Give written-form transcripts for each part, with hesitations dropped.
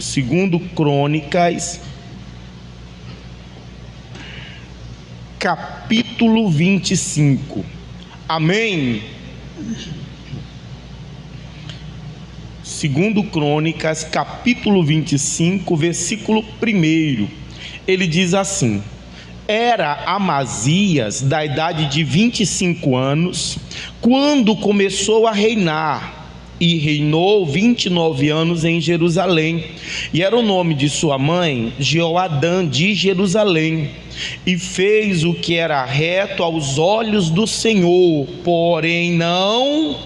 Segundo Crônicas, capítulo 25. Amém? Segundo Crônicas, capítulo 25, versículo 1. Ele diz assim: Era Amazias da idade de 25 anos, quando começou a reinar, e reinou 29 anos em Jerusalém. E era o nome de sua mãe Jeoadã de Jerusalém. E fez o que era reto aos olhos do Senhor, porém não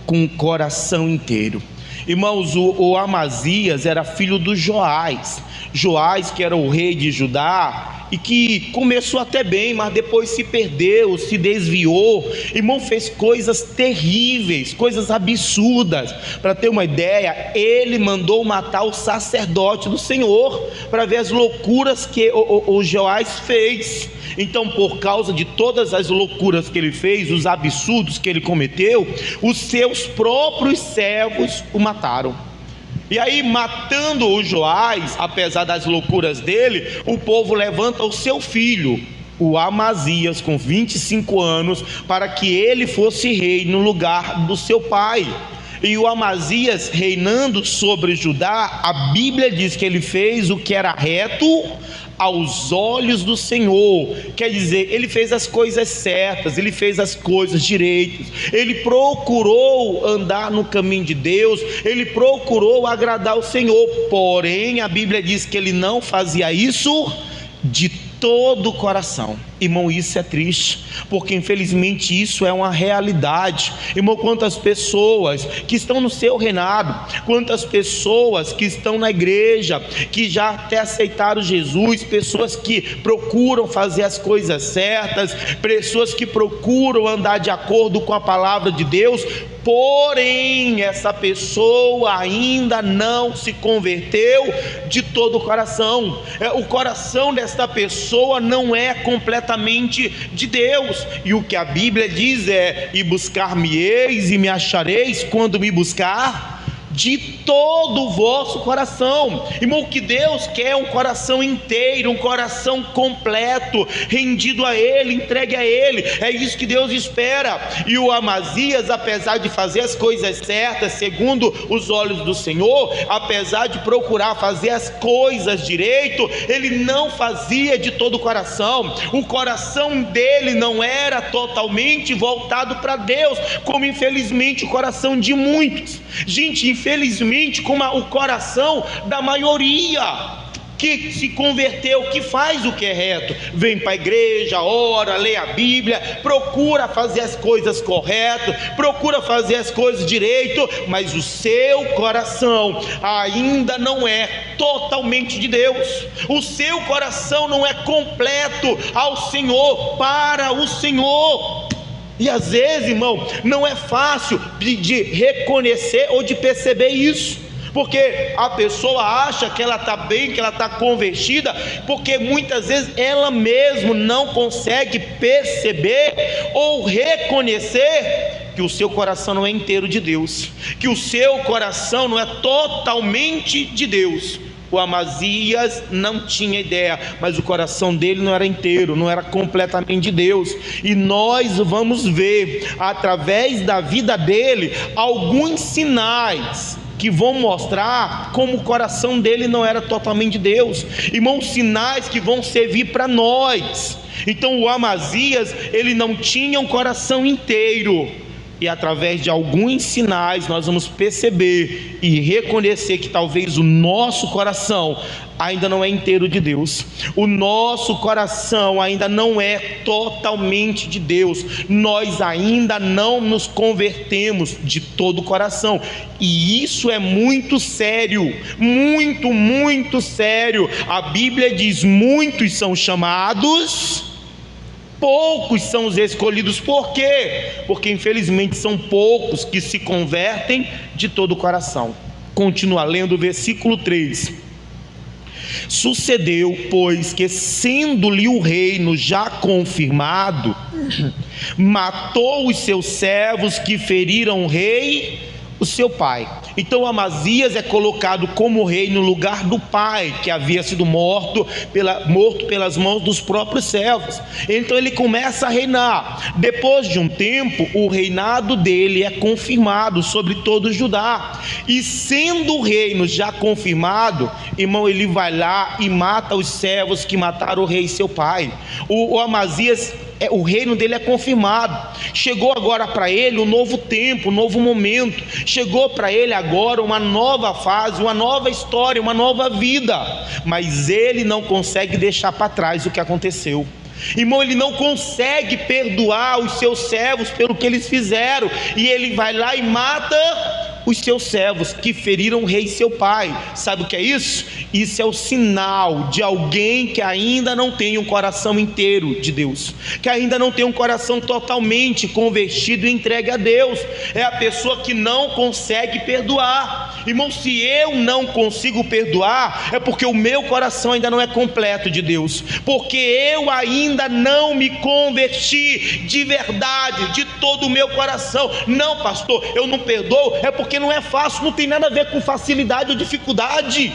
com o coração inteiro. Irmãos, o Amazias era filho do Joás, que era o rei de Judá, e que começou até bem, mas depois se perdeu, se desviou. Irmão, fez coisas terríveis, coisas absurdas. Para ter uma ideia, ele mandou matar o sacerdote do Senhor, para ver as loucuras que o Joás fez. Então, por causa de todas as loucuras que ele fez, os absurdos que ele cometeu, os seus próprios servos o mataram. E aí, matando o Joás, apesar das loucuras dele, o povo levanta o seu filho, o Amazias, com 25 anos, para que ele fosse rei no lugar do seu pai. E o Amazias, reinando sobre Judá, a Bíblia diz que ele fez o que era reto aos olhos do Senhor. Quer dizer, ele fez as coisas certas, ele fez as coisas direitas, ele procurou andar no caminho de Deus, ele procurou agradar o Senhor. Porém, a Bíblia diz que ele não fazia isso de todo o coração. Irmão, isso é triste, porque infelizmente isso é uma realidade. Irmão, quantas pessoas que estão no seu reinado, quantas pessoas que estão na igreja, que já até aceitaram Jesus, pessoas que procuram fazer as coisas certas, pessoas que procuram andar de acordo com a palavra de Deus, porém essa pessoa ainda não se converteu de todo o coração. O coração desta pessoa não é completamente de Deus. E o que a Bíblia diz é: e buscar-me-eis e me achareis quando me buscar de todo o vosso coração. Irmão, o que Deus quer é um coração inteiro, um coração completo, rendido a Ele, entregue a Ele. É isso que Deus espera. E o Amazias, apesar de fazer as coisas certas segundo os olhos do Senhor, apesar de procurar fazer as coisas direito, ele não fazia de todo o coração. O coração dele não era totalmente voltado para Deus, como infelizmente o coração de muitos. Gente, infelizmente, como o coração da maioria que se converteu, que faz o que é reto, vem para a igreja, ora, lê a Bíblia, procura fazer as coisas corretas, procura fazer as coisas direito, mas o seu coração ainda não é totalmente de Deus. O seu coração não é completo ao Senhor, para o Senhor. E às vezes, irmão, não é fácil de reconhecer ou de perceber isso, porque a pessoa acha que ela está bem, que ela está convertida, porque muitas vezes ela mesma não consegue perceber ou reconhecer que o seu coração não é inteiro de Deus, que o seu coração não é totalmente de Deus. O Amazias não tinha ideia, mas o coração dele não era inteiro, não era completamente de Deus. E nós vamos ver, através da vida dele, alguns sinais que vão mostrar como o coração dele não era totalmente de Deus. Irmãos, sinais que vão servir para nós. Então o Amazias, ele não tinha um coração inteiro. E através de alguns sinais nós vamos perceber e reconhecer que talvez o nosso coração ainda não é inteiro de Deus. O nosso coração ainda não é totalmente de Deus. Nós ainda não nos convertemos de todo o coração. E isso é muito sério, muito sério. A Bíblia diz: muitos são chamados, poucos são os escolhidos. Por quê? Porque infelizmente são poucos que se convertem de todo o coração. Continua lendo o versículo 3. Sucedeu, pois, que sendo-lhe o reino já confirmado, matou os seus servos que feriram o rei, o seu pai. Então Amazias é colocado como rei no lugar do pai, que havia sido morto pelas mãos dos próprios servos. Então ele começa a reinar. Depois de um tempo, o reinado dele é confirmado sobre todo Judá, e sendo o reino já confirmado, irmão, ele vai lá e mata os servos que mataram o rei seu pai. O Amazias, o reino dele é confirmado. Chegou agora para ele um novo tempo, um novo momento. Chegou para ele agora uma nova fase, uma nova história, uma nova vida. Mas ele não consegue deixar para trás o que aconteceu. Irmão, ele não consegue perdoar os seus servos pelo que eles fizeram, e ele vai lá e mata os seus servos que feriram o rei seu pai. Sabe o que é isso? Isso é o sinal de alguém que ainda não tem um coração inteiro de Deus, que ainda não tem um coração totalmente convertido e entregue a Deus. É a pessoa que não consegue perdoar. Irmão, se eu não consigo perdoar, é porque o meu coração ainda não é completo de Deus, porque eu ainda não me converti de verdade, de todo o meu coração. Não, pastor, eu não perdoo, é porque não é fácil. Não tem nada a ver com facilidade ou dificuldade.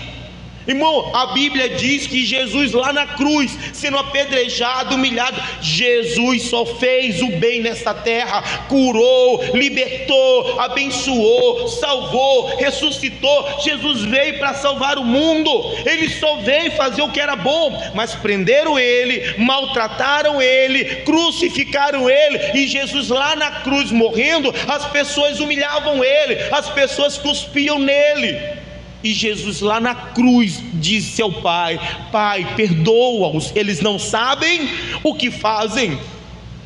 Irmão, a Bíblia diz que Jesus lá na cruz, sendo apedrejado, humilhado, Jesus só fez o bem nesta terra, curou, libertou, abençoou, salvou, ressuscitou. Jesus veio para salvar o mundo. Ele só veio fazer o que era bom, mas prenderam ele, maltrataram ele, crucificaram ele, e Jesus lá na cruz morrendo, as pessoas humilhavam ele, as pessoas cuspiam nele. E Jesus lá na cruz disse ao Pai: Pai, perdoa-os, eles não sabem o que fazem.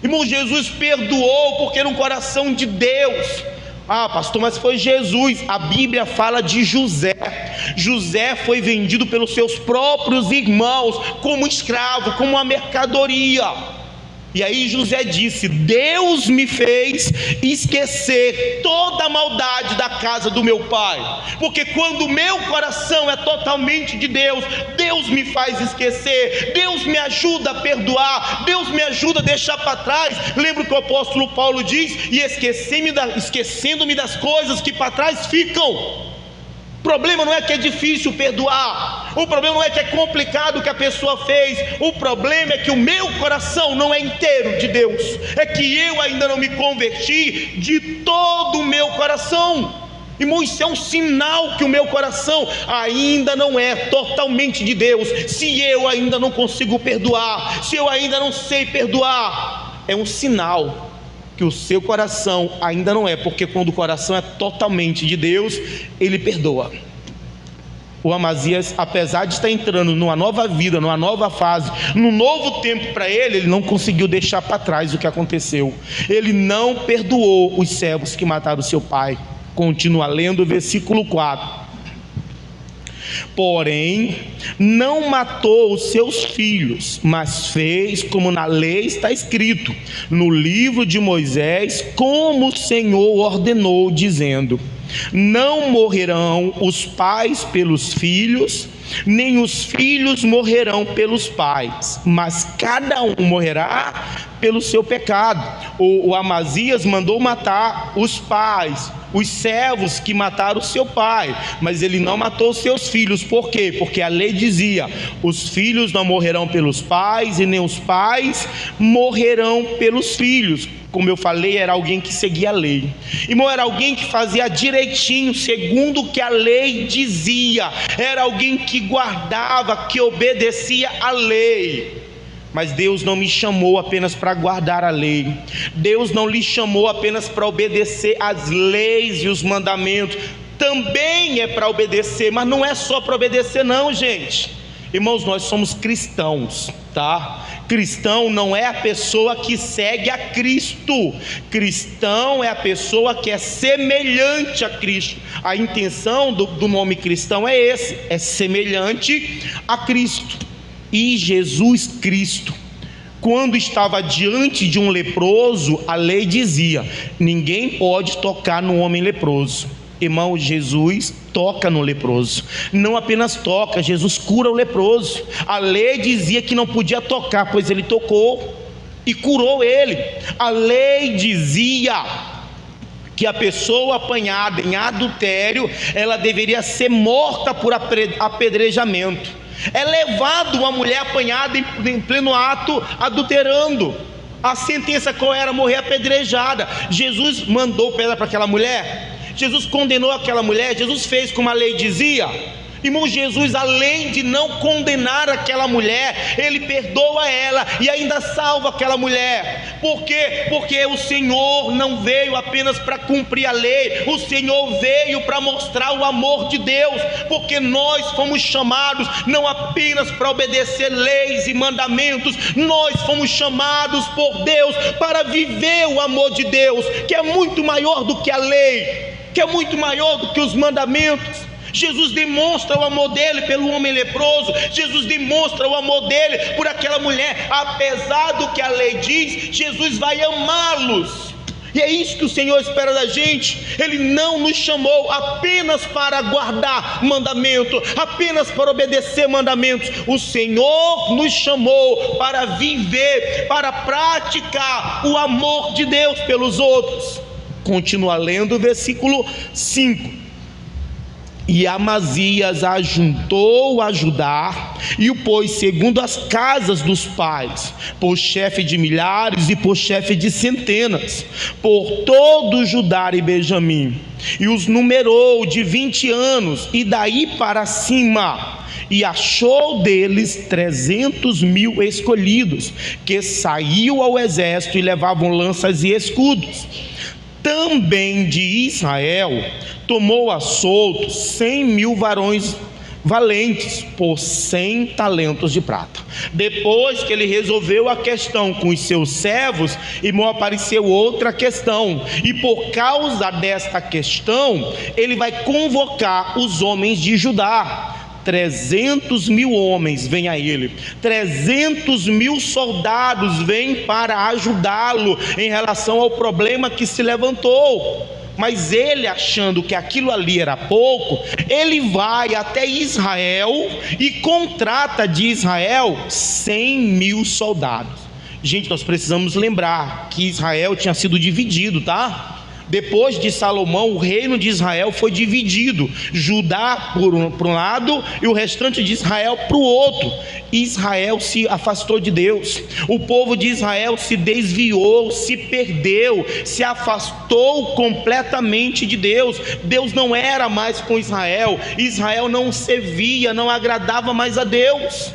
Irmão, Jesus perdoou porque era um coração de Deus. Ah, pastor, mas foi Jesus. A Bíblia fala de José. José foi vendido pelos seus próprios irmãos como escravo, como uma mercadoria. E aí José disse: Deus me fez esquecer toda a maldade da casa do meu pai, porque quando o meu coração é totalmente de Deus, Deus me faz esquecer, Deus me ajuda a perdoar, Deus me ajuda a deixar para trás. Lembra que o apóstolo Paulo diz: e esquecendo-me das coisas que para trás ficam. O problema não é que é difícil perdoar, o problema não é que é complicado o que a pessoa fez, o problema é que o meu coração não é inteiro de Deus, é que eu ainda não me converti de todo o meu coração. Irmão, isso é um sinal que o meu coração ainda não é totalmente de Deus. Se eu ainda não consigo perdoar, se eu ainda não sei perdoar, é um sinal que o seu coração ainda não é, porque quando o coração é totalmente de Deus, ele perdoa. O Amazias, apesar de estar entrando numa nova vida, numa nova fase, num novo tempo para ele, ele não conseguiu deixar para trás o que aconteceu. Ele não perdoou os servos que mataram seu pai. Continua lendo o versículo 4. Porém, não matou os seus filhos, mas fez como na lei está escrito, no livro de Moisés, como o Senhor ordenou, dizendo: não morrerão os pais pelos filhos, nem os filhos morrerão pelos pais, mas cada um morrerá pelo seu pecado. O Amazias mandou matar os pais, os servos que mataram o seu pai, mas ele não matou os seus filhos. Por quê? Porque a lei dizia: os filhos não morrerão pelos pais, e nem os pais morrerão pelos filhos. Como eu falei, era alguém que seguia a lei. Irmão, era alguém que fazia direitinho, segundo o que a lei dizia. Era alguém que guardava, que obedecia a lei. Mas Deus não me chamou apenas para guardar a lei. Deus não lhe chamou apenas para obedecer às leis e os mandamentos. Também é para obedecer, mas não é só para obedecer não, gente. Irmãos, nós somos cristãos, tá? Cristão não é a pessoa que segue a Cristo. Cristão é a pessoa que é semelhante a Cristo. A intenção do nome cristão é esse, é semelhante a Cristo. E Jesus Cristo, quando estava diante de um leproso, a lei dizia: ninguém pode tocar no homem leproso. Irmão, Jesus toca no leproso. Não apenas toca, Jesus cura o leproso. A lei dizia que não podia tocar, pois ele tocou e curou ele. A lei dizia que a pessoa apanhada em adultério, ela deveria ser morta por apedrejamento. É levado uma mulher apanhada em pleno ato adulterando. A sentença qual era? Morrer apedrejada. Jesus mandou pedra para aquela mulher? Jesus condenou aquela mulher? Jesus fez como a lei dizia? Irmão, Jesus, além de não condenar aquela mulher, Ele perdoa ela e ainda salva aquela mulher. Por quê? Porque o Senhor não veio apenas para cumprir a lei, o Senhor veio para mostrar o amor de Deus, porque nós fomos chamados não apenas para obedecer leis e mandamentos, nós fomos chamados por Deus para viver o amor de Deus, que é muito maior do que a lei, que é muito maior do que os mandamentos. Jesus demonstra o amor dele pelo homem leproso, Jesus demonstra o amor dele por aquela mulher. Apesar do que a lei diz, Jesus vai amá-los, e é isso que o Senhor espera da gente. Ele não nos chamou apenas para guardar mandamento, apenas para obedecer mandamentos. O Senhor nos chamou para viver, para praticar o amor de Deus pelos outros. Continua lendo o versículo 5. E Amazias ajuntou a Judá e o pôs segundo as casas dos pais, por chefe de milhares e por chefe de centenas, por todo Judá e Benjamim, e os numerou de 20 anos e daí para cima, e achou deles 300.000 escolhidos, que saíam ao exército e levavam lanças e escudos. Também de Israel tomou a soltos 100.000 varões valentes por 100 talentos de prata. Depois que ele resolveu a questão com os seus servos, irmão, apareceu outra questão, e por causa desta questão ele vai convocar os homens de Judá. 300.000 homens vêm a ele, 300.000 soldados vêm para ajudá-lo em relação ao problema que se levantou. Mas ele, achando que aquilo ali era pouco, ele vai até Israel e contrata de Israel 100.000 soldados. Gente, nós precisamos lembrar que Israel tinha sido dividido, tá? Depois de Salomão, o reino de Israel foi dividido, Judá por um lado e o restante de Israel para o outro. Israel se afastou de Deus, o povo de Israel se desviou, se perdeu, se afastou completamente de Deus. Deus não era mais com Israel, Israel não servia, não agradava mais a Deus.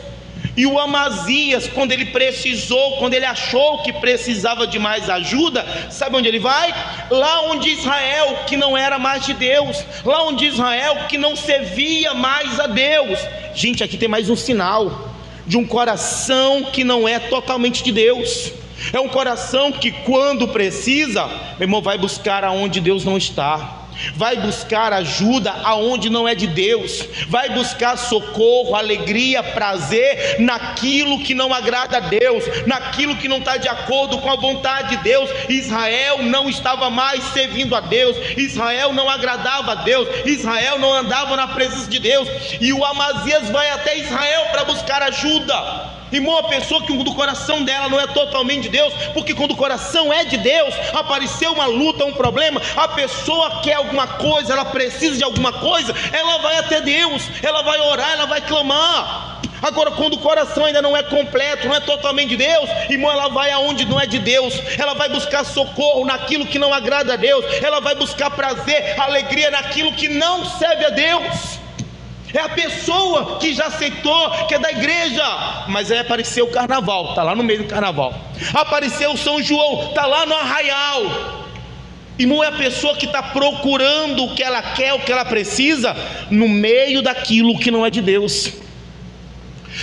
E o Amazias, quando ele precisou, quando ele achou que precisava de mais ajuda, sabe onde ele vai? Lá onde Israel, que não era mais de Deus, lá onde Israel, que não servia mais a Deus. Gente, aqui tem mais um sinal de um coração que não é totalmente de Deus. É um coração que, quando precisa, meu irmão, vai buscar aonde Deus não está, vai buscar ajuda aonde não é de Deus, vai buscar socorro, alegria, prazer naquilo que não agrada a Deus, naquilo que não está de acordo com a vontade de Deus. Israel não estava mais servindo a Deus, Israel não agradava a Deus, Israel não andava na presença de Deus, e o Amazias vai até Israel para buscar ajuda. Irmão, a pessoa que do coração dela não é totalmente de Deus, porque quando o coração é de Deus, apareceu uma luta, um problema, a pessoa quer alguma coisa, ela precisa de alguma coisa, ela vai até Deus, ela vai orar, ela vai clamar. Agora, quando o coração ainda não é completo, não é totalmente de Deus, irmão, ela vai aonde não é de Deus, ela vai buscar socorro naquilo que não agrada a Deus, ela vai buscar prazer, alegria naquilo que não serve a Deus. É a pessoa que já aceitou, que é da igreja, mas aí apareceu o carnaval, está lá no meio do carnaval. Apareceu o São João, está lá no arraial. Irmão, é a pessoa que está procurando o que ela quer, o que ela precisa, no meio daquilo que não é de Deus,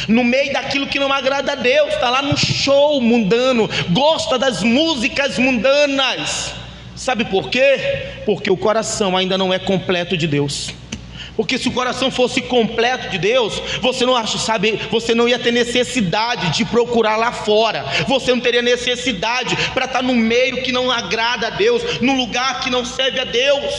no meio daquilo que não agrada a Deus. Está lá no show mundano, gosta das músicas mundanas. Sabe por quê? Porque o coração ainda não é completo de Deus. Porque se o coração fosse completo de Deus, você não acha, sabe, você não ia ter necessidade de procurar lá fora, você não teria necessidade para estar no meio que não agrada a Deus, no lugar que não serve a Deus.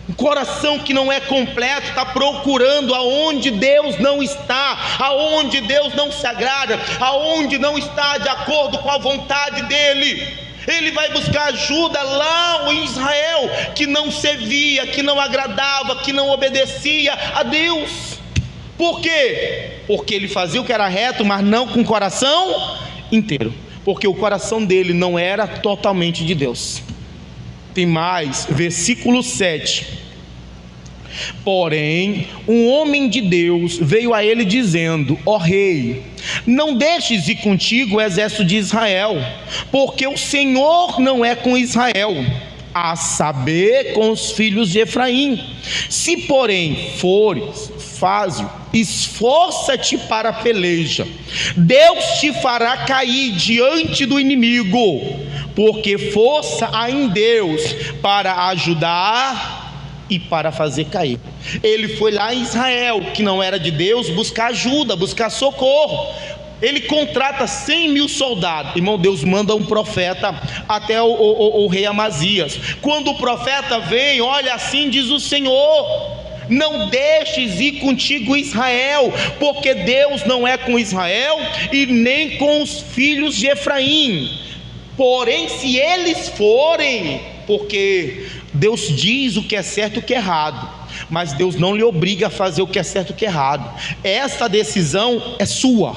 O coração que não é completo está procurando aonde Deus não está, aonde Deus não se agrada, aonde não está de acordo com a vontade dele. Ele vai buscar ajuda lá em Israel, que não servia, que não agradava, que não obedecia a Deus. Por quê? Porque ele fazia o que era reto, mas não com o coração inteiro, porque o coração dele não era totalmente de Deus. Tem mais, versículo 7. Porém, um homem de Deus veio a ele dizendo: ó rei, não deixes ir contigo o exército de Israel, porque o Senhor não é com Israel, a saber, com os filhos de Efraim. Se porém fores, faze-o, esforça-te para a peleja, Deus te fará cair diante do inimigo, porque força há em Deus para ajudar e para fazer cair. Ele foi lá em Israel, que não era de Deus, buscar ajuda, buscar socorro. Ele contrata 100.000 soldados. Irmão, Deus manda um profeta até o rei Amazias. Quando o profeta vem, olha, assim diz o Senhor: não deixes ir contigo Israel, porque Deus não é com Israel e nem com os filhos de Efraim. Porém, se eles forem, porque Deus diz o que é certo e o que é errado, mas Deus não lhe obriga a fazer o que é certo e o que é errado. Essa decisão é sua,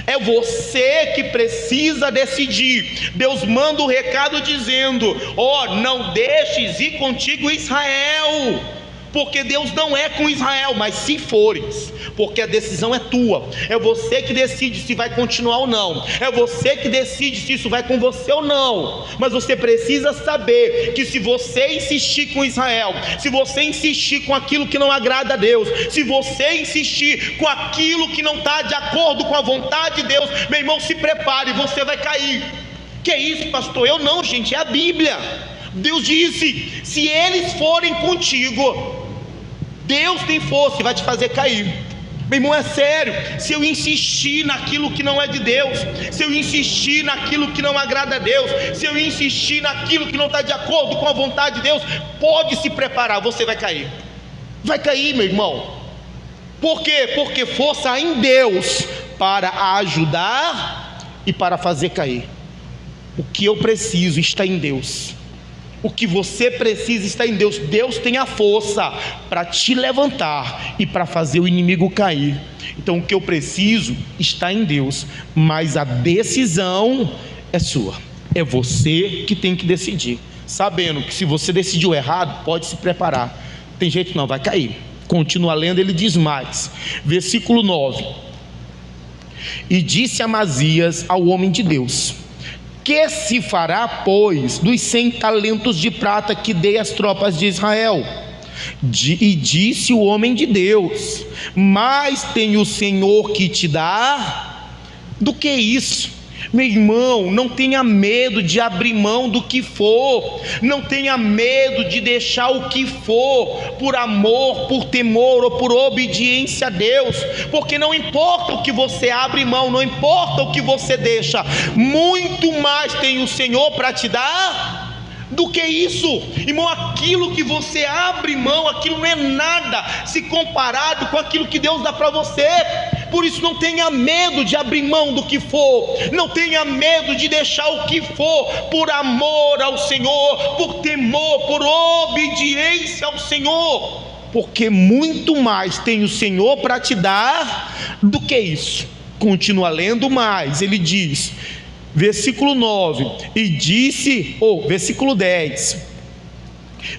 é você que precisa decidir. Deus manda o recado dizendo: ó, não deixes ir contigo Israel, porque Deus não é com Israel, mas se fores, porque a decisão é tua, é você que decide se vai continuar ou não, é você que decide se isso vai com você ou não. Mas você precisa saber que se você insistir com Israel, se você insistir com aquilo que não agrada a Deus, se você insistir com aquilo que não está de acordo com a vontade de Deus, meu irmão, se prepare, você vai cair. Que é isso, pastor? Eu não, gente, é a Bíblia. Deus disse: se eles forem contigo, Deus tem força e vai te fazer cair. Meu irmão, é sério. Se eu insistir naquilo que não é de Deus, se eu insistir naquilo que não agrada a Deus, se eu insistir naquilo que não está de acordo com a vontade de Deus, pode se preparar, você vai cair. Vai cair, meu irmão. Por quê? Porque força há em Deus para ajudar e para fazer cair. O que eu preciso está em Deus. O que você precisa está em Deus. Deus tem a força para te levantar e para fazer o inimigo cair. Então o que eu preciso está em Deus, mas a decisão é sua. É você que tem que decidir, sabendo que se você decidiu errado, pode se preparar. Tem jeito não, vai cair. Continua lendo, ele diz mais, versículo 9: e disse Amazias ao homem de Deus: que se fará, pois, dos 100 talentos de prata que dei às tropas de Israel? E disse o homem de Deus: mais tem o Senhor que te dá do que isso. Meu irmão, não tenha medo de abrir mão do que for, não tenha medo de deixar o que for, por amor, por temor ou por obediência a Deus, porque não importa o que você abre mão, não importa o que você deixa, muito mais tem o Senhor para te dar do que isso. Irmão, aquilo que você abre mão, aquilo não é nada se comparado com aquilo que Deus dá para você. Por isso não tenha medo de abrir mão do que for, não tenha medo de deixar o que for, por amor ao Senhor, por temor, por obediência ao Senhor, porque muito mais tem o Senhor para te dar do que isso. Continua lendo mais, ele diz, versículo 9, e disse, versículo 10: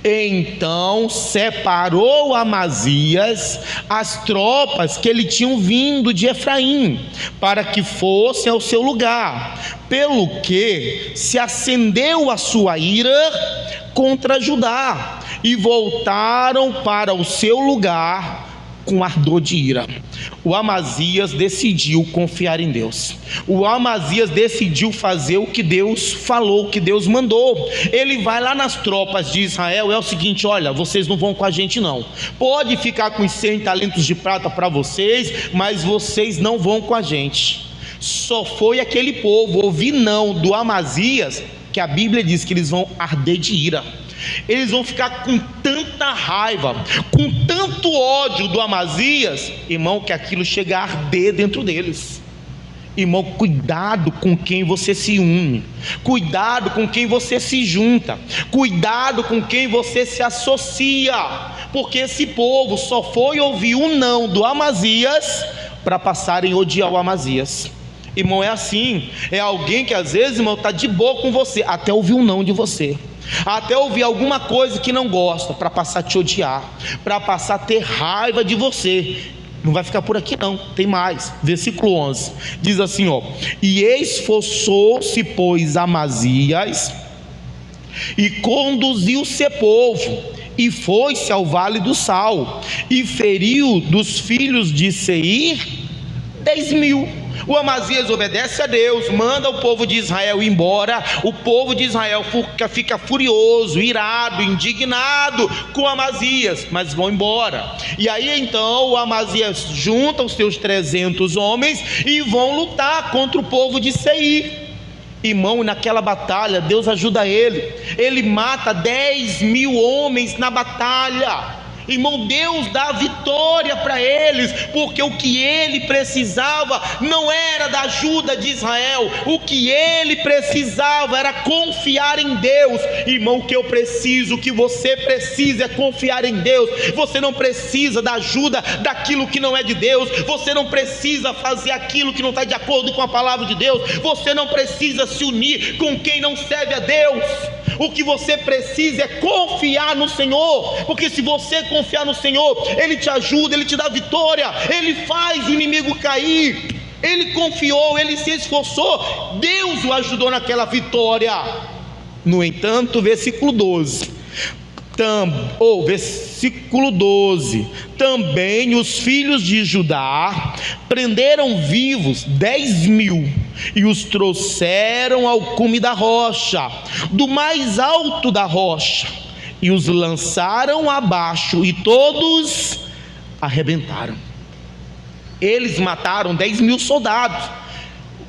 então separou Amazias as tropas que ele tinham vindo de Efraim, para que fossem ao seu lugar, pelo que se acendeu a sua ira contra Judá, e voltaram para o seu lugar com ardor de ira. O Amazias decidiu confiar em Deus. O Amazias decidiu fazer o que Deus falou, o que Deus mandou. Ele vai lá nas tropas de Israel, é o seguinte: olha, vocês não vão com a gente não, pode ficar com os 100 talentos de prata para vocês, mas vocês não vão com a gente. Só foi aquele povo ouvir não do Amazias, que a Bíblia diz que eles vão arder de ira. Eles vão ficar com tanta raiva, com tanto ódio do Amazias, irmão, que aquilo chega a arder dentro deles. Irmão, cuidado com quem você se une, cuidado com quem você se junta, cuidado com quem você se associa, porque esse povo só foi ouvir um não do Amazias para passarem a odiar o Amazias. Irmão, é assim, é alguém que às vezes, irmão, está de boa com você, até ouvir um não de você, até ouvir alguma coisa que não gosta, para passar a te odiar, para passar a ter raiva de você. Não vai ficar por aqui não, tem mais. Versículo 11, diz assim, ó: e esforçou-se, pois, Amazias, e conduziu seu povo, e foi-se ao vale do Sal, e feriu dos filhos de Seir 10.000. O Amazias obedece a Deus, manda o povo de Israel ir embora. O povo de Israel fica furioso, irado, indignado com Amazias, mas vão embora. E aí então o Amazias junta os seus 300 homens e vão lutar contra o povo de Seir. Irmão, naquela batalha Deus ajuda ele mata 10.000 homens na batalha. Irmão, Deus dá vitória para eles, porque o que ele precisava não era da ajuda de Israel, o que ele precisava era confiar em Deus. Irmão, o que eu preciso, o que você precisa é confiar em Deus. Você não precisa da ajuda daquilo que não é de Deus, você não precisa fazer aquilo que não está de acordo com a palavra de Deus, você não precisa se unir com quem não serve a Deus. O que você precisa é confiar no Senhor, porque se você confiar no Senhor, Ele te ajuda, Ele te dá vitória, Ele faz o inimigo cair. Ele confiou, ele se esforçou, Deus o ajudou naquela vitória. No entanto, versículo 12, também os filhos de Judá prenderam vivos 10.000 e os trouxeram ao cume da rocha, do mais alto da rocha, e os lançaram abaixo, e todos arrebentaram. Eles mataram 10.000 soldados.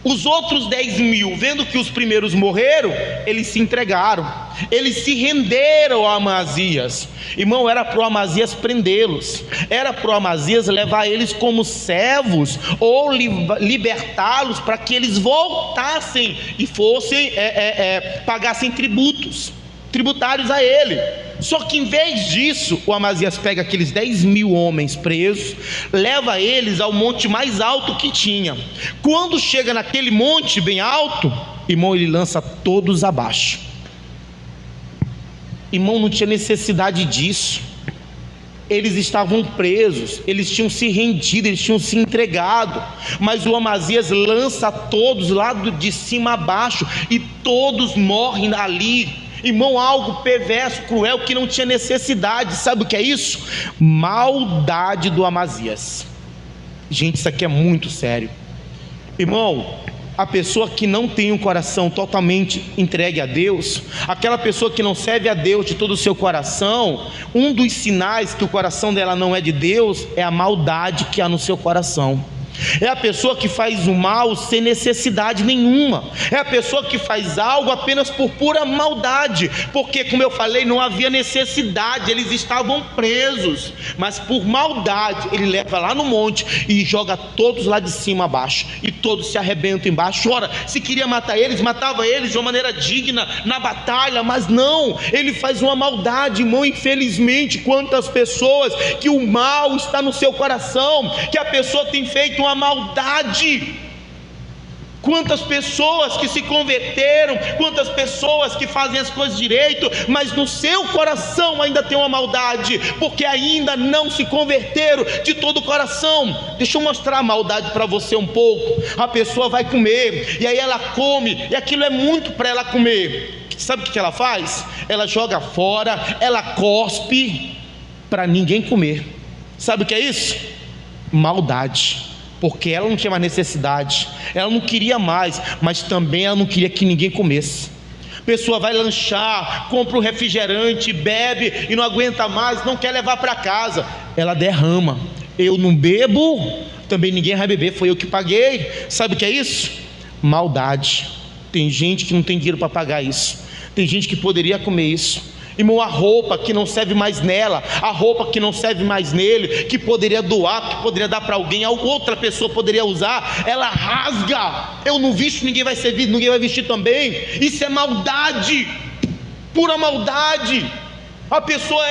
Os outros 10.000, vendo que os primeiros morreram, eles se entregaram, eles se renderam a Amazias. Irmão, era para o Amazias prendê-los, era para o Amazias levar eles como servos, ou libertá-los para que eles voltassem e fossem, pagassem tributários a ele. Só que em vez disso, o Amazias pega aqueles 10.000 homens presos, leva eles ao monte mais alto que tinha. Quando chega naquele monte bem alto, irmão, ele lança todos abaixo. Irmão, não tinha necessidade disso. Eles estavam presos, eles tinham se rendido, eles tinham se entregado, mas o Amazias lança todos lá de cima a baixo, e todos morrem ali. Irmão, algo perverso, cruel, que não tinha necessidade. Sabe o que é isso? Maldade do Amazias. Gente, isso aqui é muito sério. Irmão, a pessoa que não tem um coração totalmente entregue a Deus, aquela pessoa que não serve a Deus de todo o seu coração, um dos sinais que o coração dela não é de Deus é a maldade que há no seu coração. É a pessoa que faz o mal sem necessidade nenhuma, é a pessoa que faz algo apenas por pura maldade, porque, como eu falei, não havia necessidade, eles estavam presos, mas por maldade ele leva lá no monte e joga todos lá de cima abaixo, e todos se arrebentam embaixo. Ora, se queria matar eles, matava eles de uma maneira digna na batalha, mas não, ele faz uma maldade. Irmão, infelizmente, quantas pessoas que o mal está no seu coração, que a pessoa tem feito uma maldade. Quantas pessoas que se converteram, quantas pessoas que fazem as coisas direito, mas no seu coração ainda tem uma maldade, porque ainda não se converteram de todo o coração. Deixa eu mostrar a maldade para você um pouco. A pessoa vai comer, e aí ela come, e aquilo é muito para ela comer. Sabe o que ela faz? Ela joga fora, ela cospe para ninguém comer. Sabe o que é isso? Maldade. Porque ela não tinha mais necessidade, ela não queria mais, mas também ela não queria que ninguém comesse. A pessoa vai lanchar, compra um refrigerante, bebe e não aguenta mais, não quer levar para casa, ela derrama. Eu não bebo, também ninguém vai beber, foi eu que paguei. Sabe o que é isso? Maldade. Tem gente que não tem dinheiro para pagar isso, tem gente que poderia comer isso, Irmão, a roupa que não serve mais nela, a roupa que não serve mais nele, que poderia doar, que poderia dar para alguém, outra pessoa poderia usar, ela rasga. Eu não visto, ninguém vai servir, ninguém vai vestir também. Isso é maldade, pura maldade. A pessoa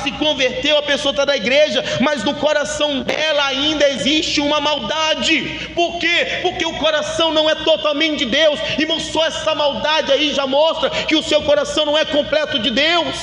se converteu, a pessoa está na igreja, mas no coração dela ainda existe uma maldade. Por quê? Porque o coração não é totalmente de Deus. Irmão, só essa maldade aí já mostra que o seu coração não é completo de Deus.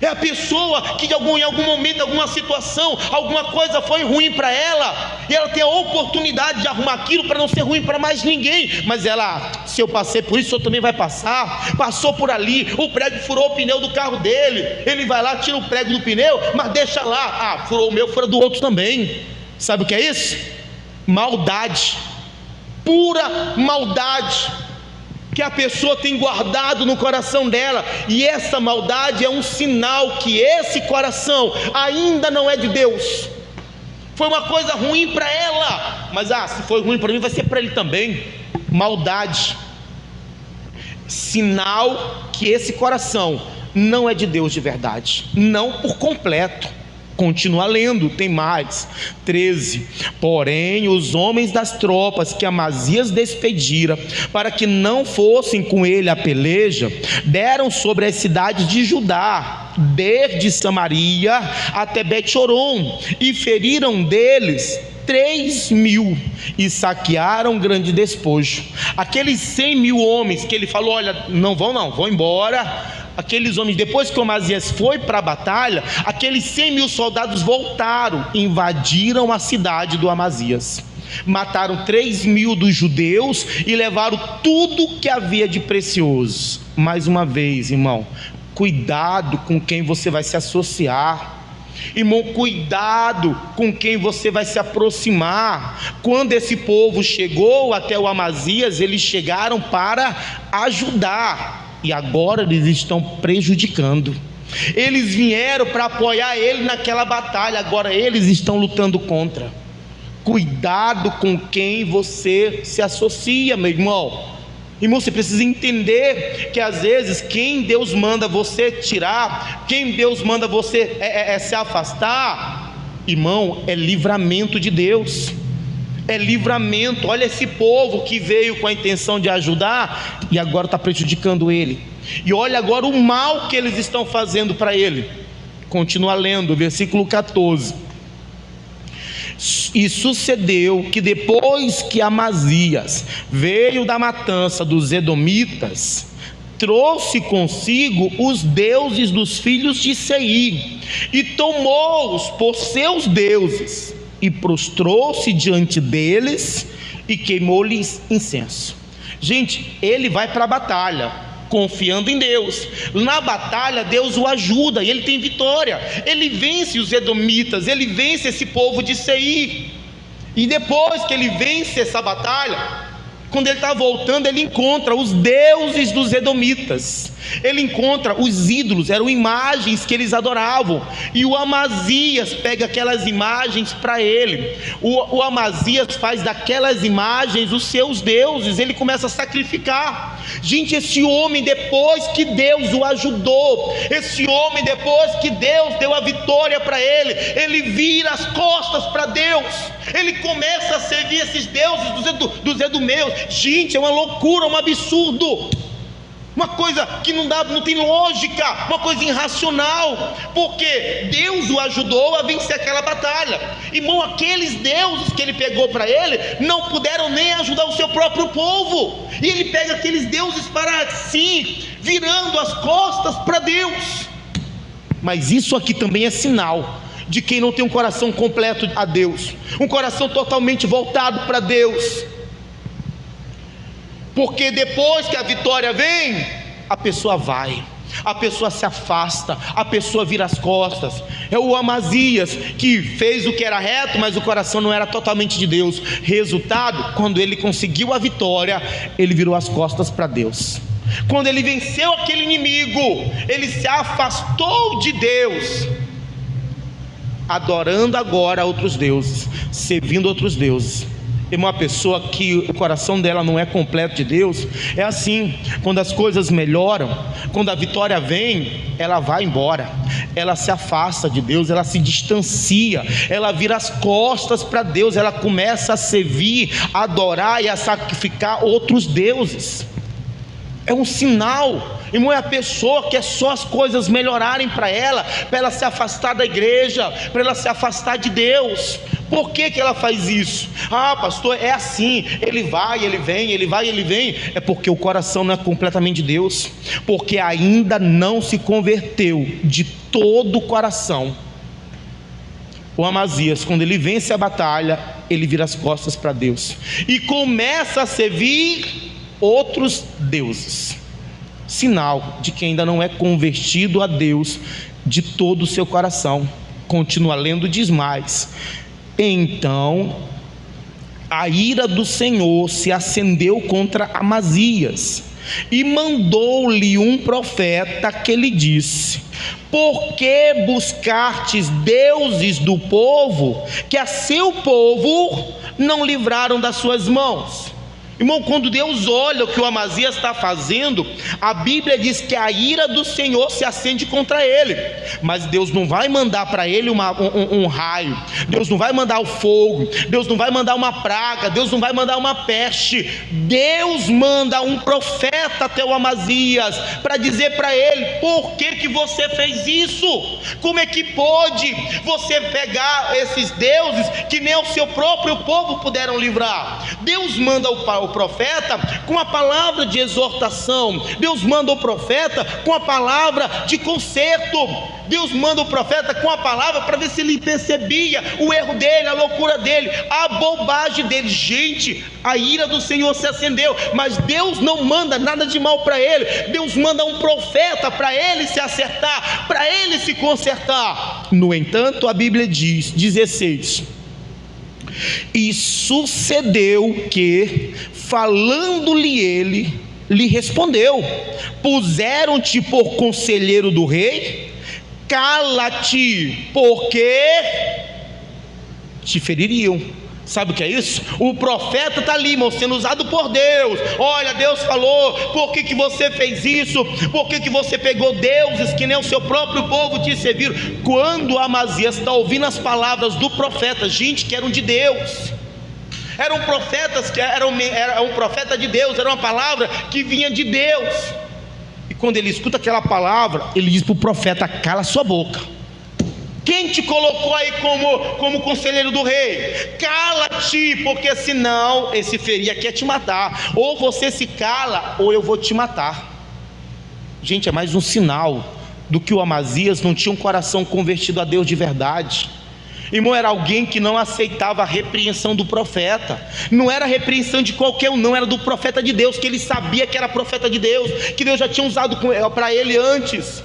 É a pessoa que em algum momento, alguma situação, alguma coisa foi ruim para ela, e ela tem a oportunidade de arrumar aquilo para não ser ruim para mais ninguém, mas ela, se eu passei por isso, eu também vai passar. Passou por ali, o prego furou o pneu do carro dele, ele vai lá, tira o prego do pneu, mas deixa lá, furou o meu, fura do outro também. Sabe o que é isso? Maldade, pura maldade, que a pessoa tem guardado no coração dela, e essa maldade é um sinal que esse coração ainda não é de Deus. Foi uma coisa ruim para ela, mas se foi ruim para mim, vai ser para ele também. Maldade, sinal que esse coração não é de Deus de verdade, não por completo. Continua lendo, tem mais. 13. Porém, os homens das tropas que Amazias despedira, para que não fossem com ele à peleja, deram sobre as cidades de Judá, desde Samaria até Bet-horon, e feriram deles 3.000, e saquearam grande despojo. Aqueles 100.000 homens que ele falou: olha, não vão embora. Aqueles homens, depois que Amazias foi para a batalha, aqueles 100.000 soldados voltaram, invadiram a cidade do Amazias, mataram 3.000 dos judeus e levaram tudo que havia de precioso. Mais uma vez, irmão, cuidado com quem você vai se associar. Irmão, cuidado com quem você vai se aproximar. Quando esse povo chegou até o Amazias, eles chegaram para ajudar, e agora eles estão prejudicando. Eles vieram para apoiar ele naquela batalha, agora eles estão lutando contra. Cuidado com quem você se associa, meu irmão. Irmão, você precisa entender que às vezes quem Deus manda você tirar, quem Deus manda você se afastar, irmão, é livramento de Deus. É livramento. Olha esse povo que veio com a intenção de ajudar e agora está prejudicando ele. E olha agora o mal que eles estão fazendo para ele. Continua lendo, versículo 14. E sucedeu que depois que Amazias veio da matança dos edomitas, trouxe consigo os deuses dos filhos de Seir, e tomou-os por seus deuses, e prostrou-se diante deles, e queimou-lhes incenso. Gente, ele vai para a batalha, confiando em Deus. Na batalha Deus o ajuda, e ele tem vitória. Ele vence os edomitas, ele vence esse povo de Seir. E depois que ele vence essa batalha, quando ele está voltando, ele encontra os deuses dos edomitas, ele encontra os ídolos, eram imagens que eles adoravam, e o Amazias pega aquelas imagens para ele. O Amazias faz daquelas imagens os seus deuses, ele começa a sacrificar. Gente, esse homem, depois que Deus o ajudou, esse homem, depois que Deus deu a vitória para ele, ele vira as costas para Deus, ele começa a servir esses deuses dos edomeus. Gente, é uma loucura, um absurdo, uma coisa que não tem lógica, uma coisa irracional, porque Deus o ajudou a vencer aquela batalha. Irmão, aqueles deuses que ele pegou para ele não puderam nem ajudar o seu próprio povo, e ele pega aqueles deuses para si, virando as costas para Deus. Mas isso aqui também é sinal de quem não tem um coração completo a Deus, um coração totalmente voltado para Deus. Porque depois que a vitória vem, a pessoa vai, a pessoa se afasta, a pessoa vira as costas. É o Amazias que fez o que era reto, mas o coração não era totalmente de Deus. Resultado, quando ele conseguiu a vitória, ele virou as costas para Deus. Quando ele venceu aquele inimigo, ele se afastou de Deus, adorando agora outros deuses, servindo outros deuses. Uma pessoa que o coração dela não é completo de Deus, é assim: quando as coisas melhoram, quando a vitória vem, ela vai embora, ela se afasta de Deus, ela se distancia, ela vira as costas para Deus, ela começa a servir, a adorar e a sacrificar outros deuses. É um sinal, irmão, é a pessoa que é só as coisas melhorarem para ela se afastar da igreja, para ela se afastar de Deus. Por que ela faz isso? Ah, pastor, é assim, ele vai, ele vem, ele vai, ele vem. É porque o coração não é completamente de Deus, porque ainda não se converteu de todo o coração. O Amazias, quando ele vence a batalha, ele vira as costas para Deus e começa a servir outros deuses, sinal de que ainda não é convertido a Deus de todo o seu coração. Continua lendo, diz mais: então a ira do Senhor se acendeu contra Amazias e mandou-lhe um profeta que lhe disse: por que buscastes deuses do povo, que a seu povo não livraram das suas mãos? Irmão, quando Deus olha o que o Amazias está fazendo, a Bíblia diz que a ira do Senhor se acende contra ele. Mas Deus não vai mandar para ele um raio, Deus não vai mandar o fogo, Deus não vai mandar uma praga, Deus não vai mandar uma peste. Deus manda um profeta até o Amazias para dizer para ele: por que você fez isso? Como é que pôde você pegar esses deuses que nem o seu próprio povo puderam livrar? Deus manda o profeta com a palavra de exortação, Deus manda o profeta com a palavra de conserto, Deus manda o profeta com a palavra para ver se ele percebia o erro dele, a loucura dele, a bobagem dele. Gente, a ira do Senhor se acendeu, mas Deus não manda nada de mal para ele, Deus manda um profeta para ele se acertar, para ele se consertar. No entanto, a Bíblia diz, 16: e sucedeu que, falando-lhe ele, lhe respondeu: puseram-te por conselheiro do rei? Cala-te, porque te feririam. Sabe o que é isso? O profeta está ali, irmão, sendo usado por Deus. Olha, Deus falou: por que você fez isso? Por que você pegou deuses que nem o seu próprio povo te serviram? Quando Amazias está ouvindo as palavras do profeta, gente, que eram de Deus, eram profetas, era um profeta de Deus, era uma palavra que vinha de Deus. E quando ele escuta aquela palavra, ele diz para o profeta: cala sua boca. Quem te colocou aí como conselheiro do rei? Cala-te, porque senão esse ferir quer te matar. Ou você se cala, ou eu vou te matar. Gente, é mais um sinal do que o Amazias não tinha um coração convertido a Deus de verdade. Irmão, era alguém que não aceitava a repreensão do profeta. Não era a repreensão de qualquer um, não, era do profeta de Deus, que ele sabia que era profeta de Deus, que Deus já tinha usado para ele antes.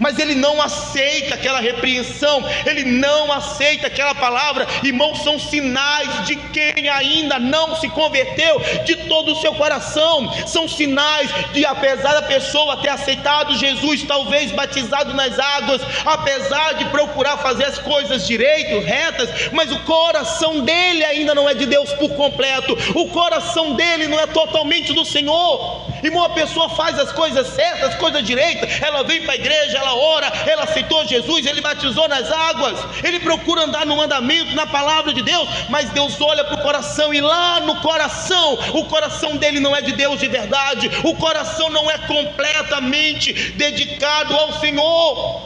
Mas ele não aceita aquela repreensão, ele não aceita aquela palavra. Irmãos, são sinais de quem ainda não se converteu de todo o seu coração. São sinais de, apesar da pessoa ter aceitado Jesus, talvez batizado nas águas, apesar de procurar fazer as coisas direito, retas, mas o coração dele ainda não é de Deus por completo. O coração dele não é totalmente do Senhor. Irmão, a pessoa faz as coisas certas, as coisas direitas, ela vem para a igreja, ela ora, ela aceitou Jesus, ele batizou nas águas, ele procura andar no mandamento, na palavra de Deus, mas Deus olha para o coração, e lá no coração, o coração dele não é de Deus de verdade, o coração não é completamente dedicado ao Senhor,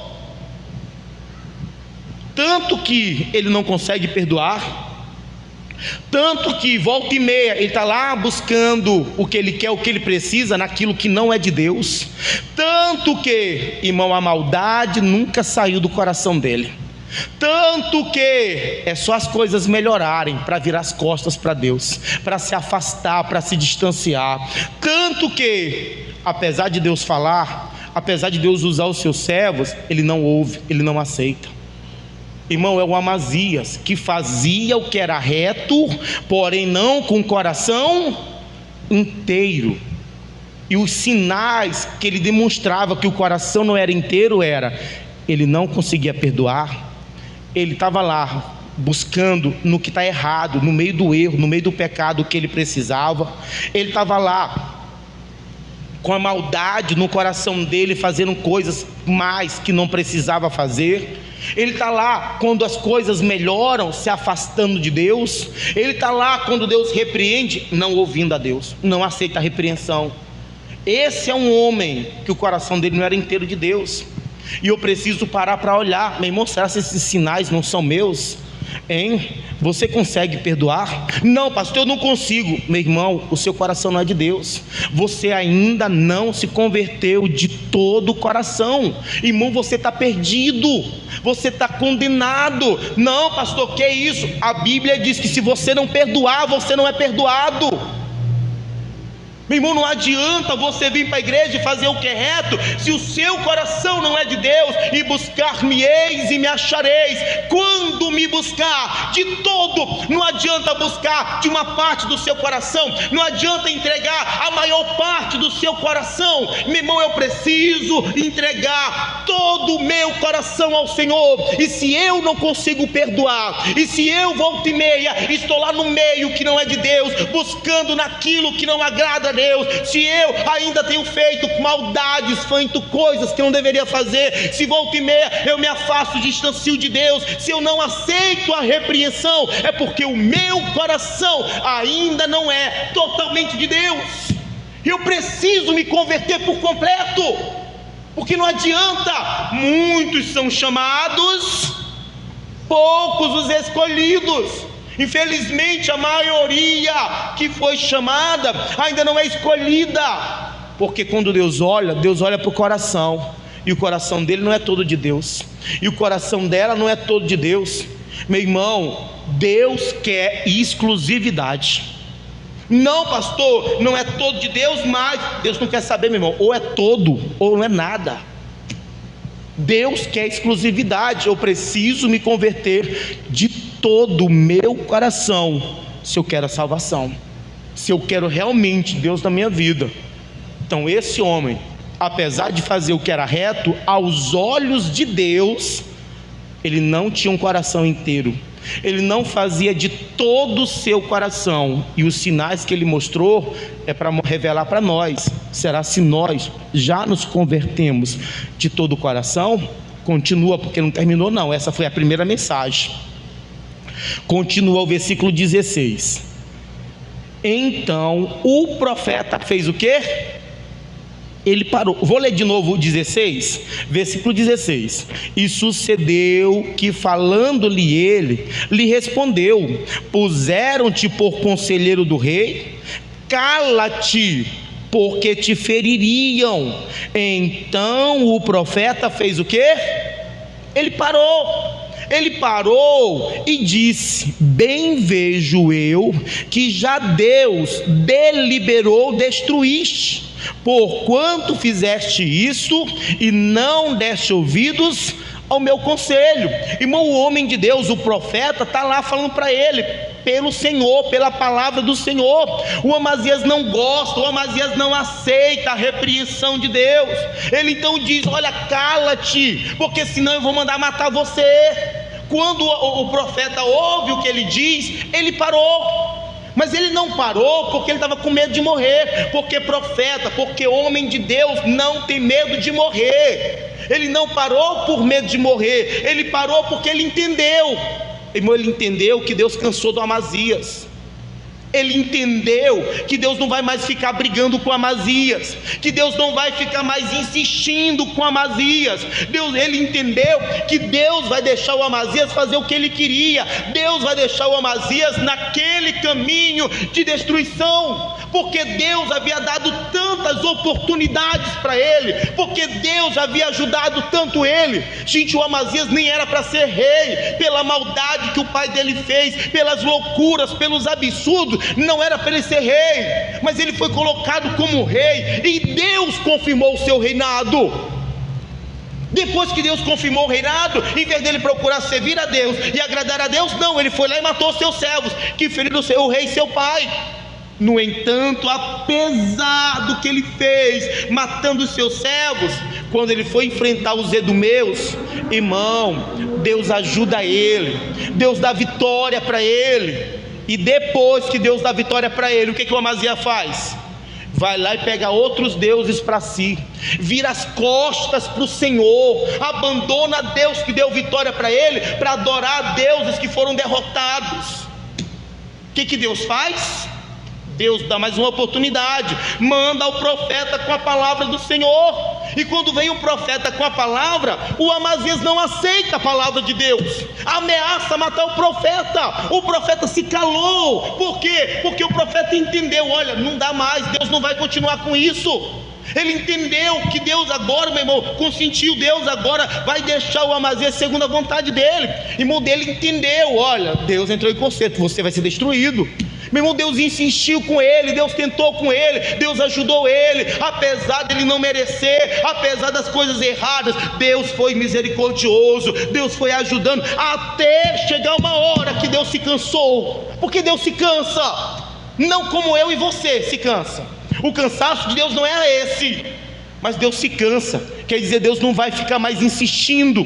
tanto que ele não consegue perdoar, tanto que volta e meia ele está lá buscando o que ele quer, o que ele precisa, naquilo que não é de Deus. Tanto que, irmão, a maldade nunca saiu do coração dele. Tanto que é só as coisas melhorarem para virar as costas para Deus, para se afastar, para se distanciar. Tanto que, apesar de Deus falar, apesar de Deus usar os seus servos, ele não ouve, ele não aceita. Irmão, é o Amazias que fazia o que era reto, porém não com o coração inteiro. E os sinais que ele demonstrava que o coração não era inteiro era: ele não conseguia perdoar, ele estava lá buscando no que está errado, no meio do erro, no meio do pecado que ele precisava. Ele estava lá com a maldade no coração dele, fazendo coisas mais que não precisava fazer. Ele está lá quando as coisas melhoram, se afastando de Deus. Ele está lá quando Deus repreende, não ouvindo a Deus, não aceita a repreensão. Esse é um homem que o coração dele não era inteiro de Deus. E eu preciso parar para olhar, meu irmão, será que esses sinais não são meus? Hein? Você consegue perdoar? Não, pastor, eu não consigo. Meu irmão, o seu coração não é de Deus. Você ainda não se converteu de todo o coração. Irmão, você está perdido. Você está condenado. Não, pastor, que é isso? A Bíblia diz que se você não perdoar, você não é perdoado. Meu irmão, não adianta você vir para a igreja e fazer o que é reto, se o seu coração não é de Deus. E buscar-me-eis e me achareis, quando me buscar de todo. Não adianta buscar de uma parte do seu coração, não adianta entregar a maior parte do seu coração. Meu irmão, eu preciso entregar todo o meu coração ao Senhor. E se eu não consigo perdoar, e se eu volta e meia estou lá no meio que não é de Deus, buscando naquilo que não agrada a Deus, se eu ainda tenho feito maldades, feito coisas que eu não deveria fazer, se volta e meia eu me afasto, distancio de Deus, se eu não aceito a repreensão, é porque o meu coração ainda não é totalmente de Deus. Eu preciso me converter por completo, porque não adianta. Muitos são chamados, poucos os escolhidos. Infelizmente a maioria que foi chamada ainda não é escolhida, porque quando Deus olha para o coração, e o coração dele não é todo de Deus, e o coração dela não é todo de Deus. Meu irmão, Deus quer exclusividade. Não, pastor, não é todo de Deus, mas Deus não quer saber, meu irmão, ou é todo ou não é nada. Deus quer exclusividade. Eu preciso me converter de todo o meu coração, se eu quero a salvação, se eu quero realmente Deus na minha vida. Então esse homem, apesar de fazer o que era reto, aos olhos de Deus, ele não tinha um coração inteiro, ele não fazia de todo o seu coração. E os sinais que ele mostrou é para revelar para nós. Será se nós já nos convertemos de todo o coração? Continua, porque não terminou não, essa foi a primeira mensagem. Continua o versículo 16. Então o profeta fez o quê? Ele parou. Vou ler de novo o 16, versículo 16. E sucedeu que, falando-lhe ele, lhe respondeu: puseram-te por conselheiro do rei? Cala-te, porque te feririam. Então o profeta fez o quê? Ele parou e disse: bem vejo eu que já Deus deliberou destruíste, porquanto fizeste isso e não deste ouvidos ao meu conselho. Irmão, o homem de Deus, o profeta, está lá falando para ele, pelo Senhor, pela palavra do Senhor. O Amazias não gosta, o Amazias não aceita a repreensão de Deus. Ele então diz: olha, cala-te, porque senão eu vou mandar matar você. Quando o profeta ouve o que ele diz, ele parou. Mas ele não parou porque ele estava com medo de morrer, porque profeta, porque homem de Deus não tem medo de morrer. Ele não parou por medo de morrer, ele parou porque ele entendeu. Irmão, ele entendeu que Deus cansou do Amazias. Ele entendeu que Deus não vai mais ficar brigando com Amazias, que Deus não vai ficar mais insistindo com Amazias. Ele entendeu que Deus vai deixar o Amazias fazer o que ele queria. Deus vai deixar o Amazias naquele caminho de destruição, porque Deus havia dado tantas oportunidades para ele, porque Deus havia ajudado tanto ele. Gente, o Amazias nem era para ser rei, pela maldade que o pai dele fez, pelas loucuras, pelos absurdos. Não era para ele ser rei, mas ele foi colocado como rei, e Deus confirmou o seu reinado. Depois que Deus confirmou o reinado, em vez dele procurar servir a Deus e agradar a Deus, não, ele foi lá e matou os seus servos, que feriram o rei seu pai. No entanto, apesar do que ele fez, matando os seus servos, quando ele foi enfrentar os edomeus, irmão, Deus ajuda ele, Deus dá vitória para ele. E depois que Deus dá vitória para ele, o que o Amazias faz? Vai lá e pega outros deuses para si, vira as costas para o Senhor, abandona Deus que deu vitória para ele, para adorar deuses que foram derrotados. O que Deus faz? Deus dá mais uma oportunidade, manda o profeta com a palavra do Senhor. E quando vem o profeta com a palavra, o Amazias não aceita a palavra de Deus, ameaça matar o profeta. O profeta se calou. Por quê? Porque o profeta entendeu: olha, não dá mais, Deus não vai continuar com isso. Ele entendeu que Deus agora, meu irmão, consentiu, Deus agora vai deixar o Amazias segundo a vontade dele. Irmão, dele entendeu: olha, Deus entrou em conserto, você vai ser destruído. Meu irmão, Deus insistiu com ele, Deus tentou com ele, Deus ajudou ele, apesar dele não merecer, apesar das coisas erradas, Deus foi misericordioso, Deus foi ajudando, até chegar uma hora que Deus se cansou. Porque Deus se cansa, não como eu e você se cansa. O cansaço de Deus não é esse, mas Deus se cansa, quer dizer, Deus não vai ficar mais insistindo,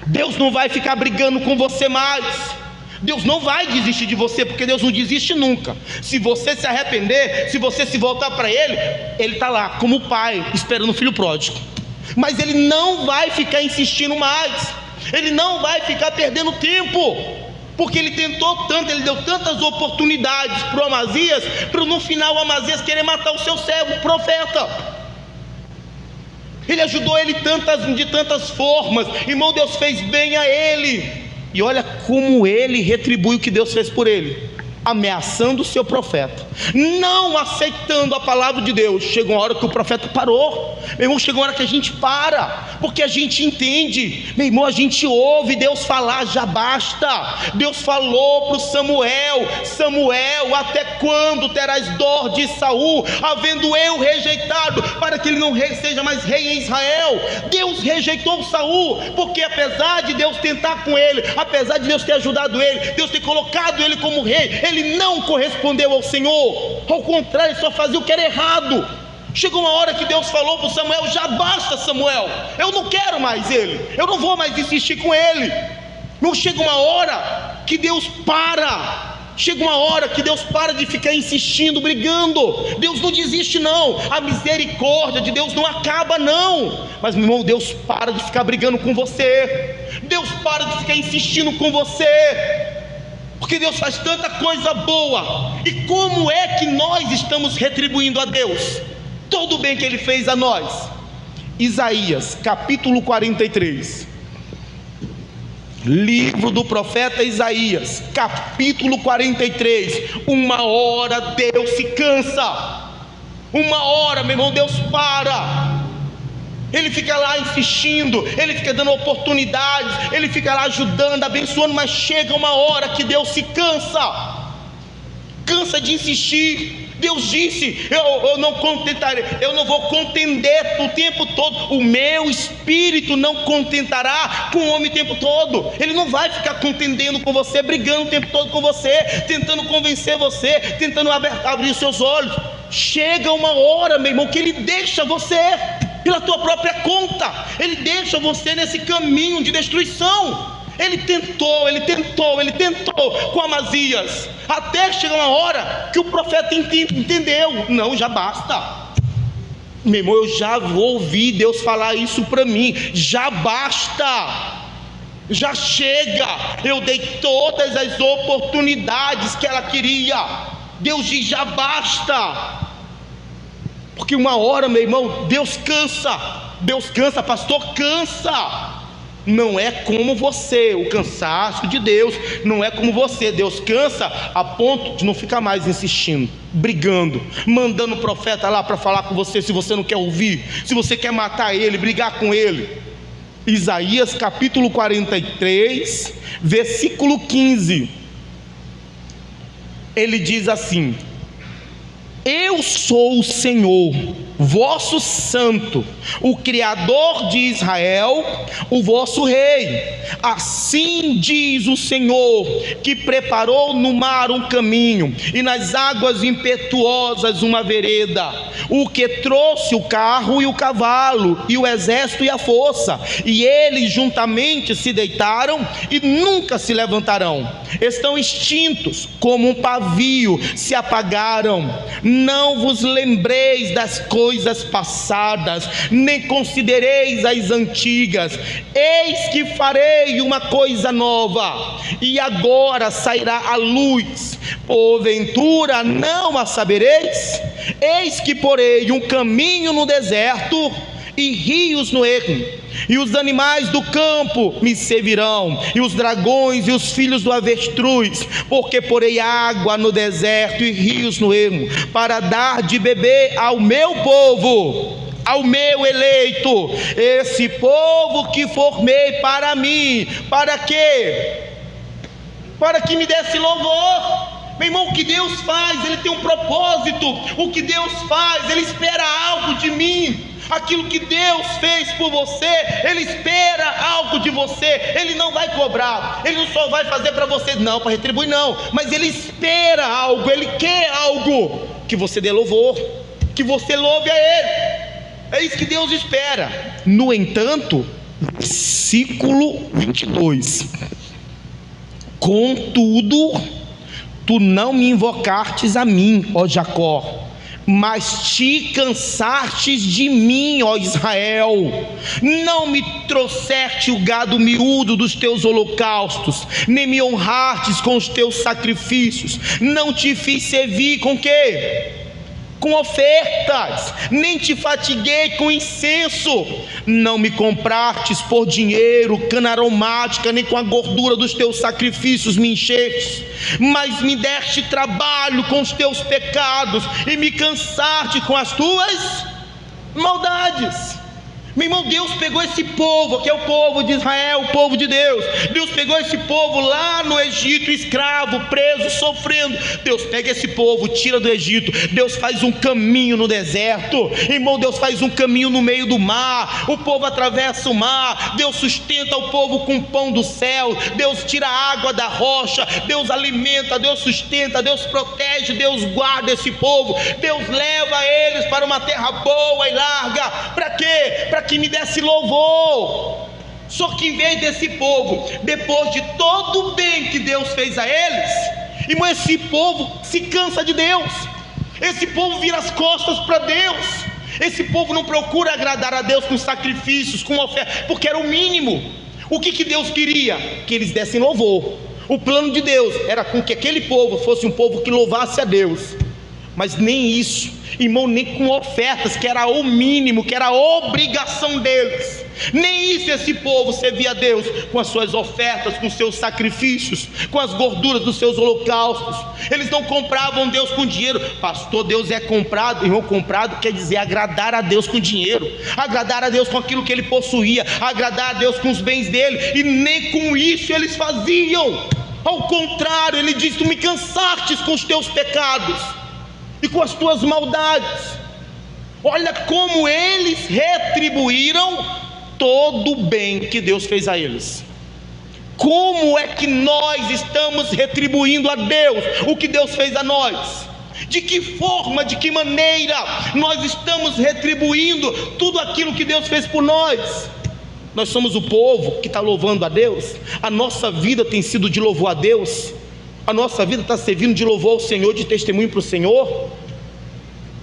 Deus não vai ficar brigando com você mais. Deus não vai desistir de você, porque Deus não desiste nunca. Se você se arrepender, se você se voltar para Ele, Ele está lá como pai, esperando o filho pródigo. Mas Ele não vai ficar insistindo mais, Ele não vai ficar perdendo tempo, porque Ele tentou tanto, Ele deu tantas oportunidades para o Amazias, para no final o Amazias querer matar o seu servo, o profeta. Ele ajudou ele de tantas formas, irmão, Deus fez bem a ele. E olha como ele retribui o que Deus fez por ele, ameaçando o seu profeta, não aceitando a palavra de Deus. Chega uma hora que o profeta parou. Meu irmão, chega uma hora que a gente para, porque a gente entende, meu irmão, a gente ouve Deus falar, já basta. Deus falou para o Samuel: Samuel, até quando terás dó de Saul, havendo eu rejeitado, para que ele não seja mais rei em Israel? Deus rejeitou Saul, porque apesar de Deus tentar com ele, apesar de Deus ter ajudado ele, Deus ter colocado ele como rei, ele não correspondeu ao Senhor, ao contrário, ele só fazia o que era errado. Chegou uma hora que Deus falou para Samuel: já basta, Samuel, eu não quero mais ele, eu não vou mais insistir com ele. Não, chega uma hora que Deus para, chega uma hora que Deus para de ficar insistindo, brigando. Deus não desiste não, a misericórdia de Deus não acaba não. Mas meu irmão, Deus para de ficar brigando com você, Deus para de ficar insistindo com você, porque Deus faz tanta coisa boa. E como é que nós estamos retribuindo a Deus todo o bem que Ele fez a nós? Isaías capítulo 43, livro do profeta Isaías, capítulo 43. Uma hora Deus se cansa, uma hora, meu irmão, Deus para. Ele fica lá insistindo, Ele fica dando oportunidades, Ele fica lá ajudando, abençoando, mas chega uma hora que Deus se cansa, cansa de insistir. Deus disse: eu não contentarei, eu não vou contender o tempo todo, o meu espírito não contentará com o homem o tempo todo. Ele não vai ficar contendendo com você, brigando o tempo todo com você, tentando convencer você, tentando abrir os seus olhos. Chega uma hora, meu irmão, que Ele deixa você pela tua própria conta, Ele deixa você nesse caminho de destruição. Ele tentou com Amazias, até chegar uma hora que o profeta entendeu: não, já basta. Meu irmão, eu já ouvi Deus falar isso para mim: já basta, já chega. Eu dei todas as oportunidades que ela queria. Deus diz: já basta. Porque uma hora, meu irmão, Deus cansa, pastor, cansa. Não é como você, o cansaço de Deus não é como você. Deus cansa a ponto de não ficar mais insistindo, brigando, mandando o profeta lá para falar com você, se você não quer ouvir, se você quer matar ele, brigar com ele. Isaías capítulo 43, versículo 15, ele diz assim: eu sou o Senhor, vosso santo, o Criador de Israel, o vosso rei. Assim diz o Senhor, que preparou no mar um caminho e nas águas impetuosas uma vereda, o que trouxe o carro e o cavalo e o exército e a força, e eles juntamente se deitaram e nunca se levantarão, estão extintos como um pavio, se apagaram. Não vos lembreis das coisas passadas, nem considereis as antigas. Eis que farei uma coisa nova, e agora sairá a luz, porventura não a sabereis? Eis que porei um caminho no deserto e rios no ermo, e os animais do campo me servirão, e os dragões e os filhos do avestruz, porque porei água no deserto e rios no ermo, para dar de beber ao meu povo, ao meu eleito, esse povo que formei para mim. Para quê? Para que me desse louvor. Meu irmão, o que Deus faz, Ele tem um propósito. O que Deus faz, Ele espera algo de mim. Aquilo que Deus fez por você, Ele espera algo de você. Ele não vai cobrar, Ele não só vai fazer para você, não, para retribuir não, mas Ele espera algo, Ele quer algo, que você dê louvor, que você louve a Ele. É isso que Deus espera. No entanto, versículo 22: contudo, tu não me invocastes a mim, ó Jacó, mas te cansastes de mim, ó Israel. Não me trouxeste o gado miúdo dos teus holocaustos, nem me honrastes com os teus sacrifícios. Não te fiz servir com quê? Com ofertas, nem te fatiguei com incenso. Não me comprastes por dinheiro cana aromática, nem com a gordura dos teus sacrifícios me encheste, mas me deste trabalho com os teus pecados, e me cansaste com as tuas maldades. Meu irmão, Deus pegou esse povo, que é o povo de Israel, o povo de Deus. Deus pegou esse povo lá no Egito, escravo, preso, sofrendo. Deus pega esse povo, tira do Egito. Deus faz um caminho no deserto. Irmão, Deus faz um caminho no meio do mar. O povo atravessa o mar. Deus sustenta o povo com pão do céu. Deus tira a água da rocha. Deus alimenta, Deus sustenta, Deus protege, Deus guarda esse povo. Deus leva eles para uma terra boa e larga. Para quê? Para que me desse louvor. Só que em vez desse povo, depois de todo o bem que Deus fez a eles, irmão, esse povo se cansa de Deus. Esse povo vira as costas para Deus. Esse povo não procura agradar a Deus com sacrifícios, com oferta, porque era o mínimo. O que Deus queria? Que eles dessem louvor. O plano de Deus era com que aquele povo fosse um povo que louvasse a Deus. Mas nem isso, irmão, nem com ofertas, que era o mínimo, que era a obrigação deles. Nem isso esse povo servia a Deus com as suas ofertas, com os seus sacrifícios, com as gorduras dos seus holocaustos. Eles não compravam Deus com dinheiro. Pastor, Deus é comprado. Irmão, comprado quer dizer agradar a Deus com dinheiro, agradar a Deus com aquilo que ele possuía, agradar a Deus com os bens dele. E nem com isso eles faziam. Ao contrário, ele diz: tu me cansastes com os teus pecados e com as tuas maldades. Olha como eles retribuíram todo o bem que Deus fez a eles. Como é que nós estamos retribuindo a Deus o que Deus fez a nós? De que forma, de que maneira nós estamos retribuindo tudo aquilo que Deus fez por nós? Nós somos o povo que está louvando a Deus. A nossa vida tem sido de louvor a Deus. A nossa vida está servindo de louvor ao Senhor, de testemunho para o Senhor.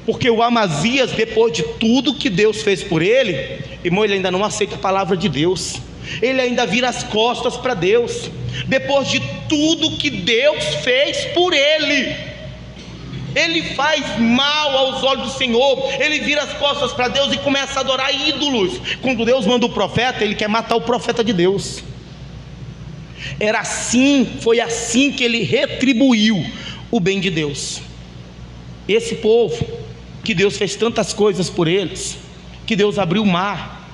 Porque o Amazias, depois de tudo que Deus fez por ele, irmão, ele ainda não aceita a palavra de Deus. Ele ainda vira as costas para Deus. Depois de tudo que Deus fez por ele, ele faz mal aos olhos do Senhor. Ele vira as costas para Deus e começa a adorar ídolos. Quando Deus manda o profeta, ele quer matar o profeta de Deus. Era assim, foi assim que ele retribuiu o bem de Deus. Esse povo, que Deus fez tantas coisas por eles, que Deus abriu o mar,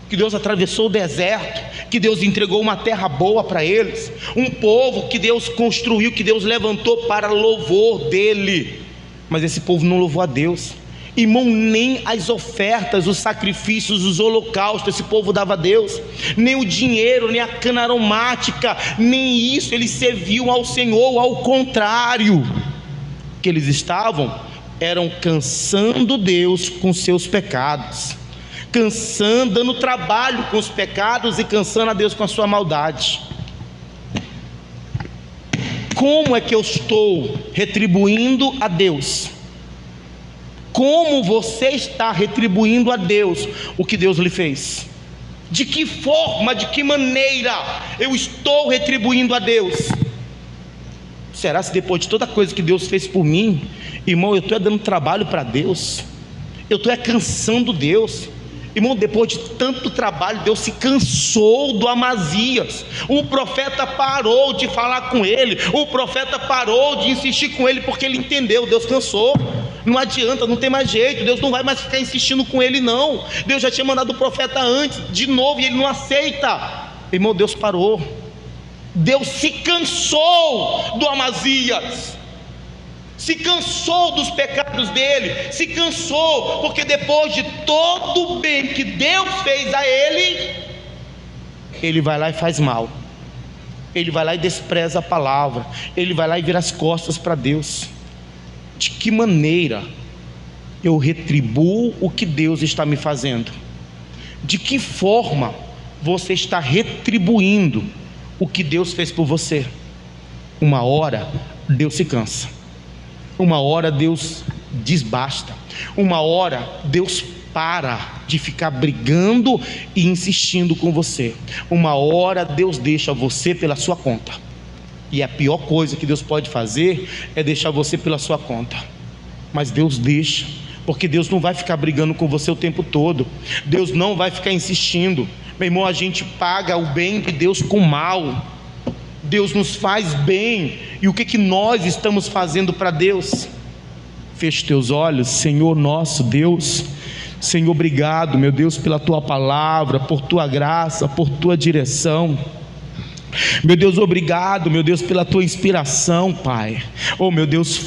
que Deus atravessou o deserto, que Deus entregou uma terra boa para eles, um povo que Deus construiu, que Deus levantou para louvor dele. Mas esse povo não louvou a Deus. Irmão, nem as ofertas, os sacrifícios, os holocaustos esse povo dava a Deus, nem o dinheiro, nem a cana aromática, nem isso eles serviam ao Senhor. Ao contrário, que eles eram cansando Deus com seus pecados, dando trabalho com os pecados e cansando a Deus com a sua maldade. Como é que eu estou retribuindo a Deus? Como você está retribuindo a Deus o que Deus lhe fez? De que forma, de que maneira eu estou retribuindo a Deus? Será se depois de toda coisa que Deus fez por mim, irmão, eu estou dando trabalho para Deus? Eu estou cansando Deus? Irmão, depois de tanto trabalho, Deus se cansou do Amazias. O profeta parou de falar com ele, o profeta parou de insistir com ele, porque ele entendeu, Deus cansou. Não adianta, não tem mais jeito, Deus não vai mais ficar insistindo com ele não. Deus já tinha mandado o profeta antes, de novo, e ele não aceita. Irmão, Deus parou. Deus se cansou do Amazias, se cansou dos pecados dele, se cansou, porque depois de todo o bem que Deus fez a ele, ele vai lá e faz mal, ele vai lá e despreza a palavra, ele vai lá e vira as costas para Deus. De que maneira eu retribuo o que Deus está me fazendo? De que forma você está retribuindo o que Deus fez por você? Uma hora Deus se cansa, uma hora Deus diz basta, uma hora Deus para de ficar brigando e insistindo com você, uma hora Deus deixa você pela sua conta. E a pior coisa que Deus pode fazer é deixar você pela sua conta. Mas Deus deixa, porque Deus não vai ficar brigando com você o tempo todo, Deus não vai ficar insistindo. Meu irmão, a gente paga o bem de Deus com mal. Deus nos faz bem, e o que nós estamos fazendo para Deus? Feche teus olhos. Senhor nosso Deus, Senhor, obrigado, meu Deus, pela tua palavra, por tua graça, por tua direção. Meu Deus, obrigado, meu Deus, pela tua inspiração, Pai. Oh, meu Deus,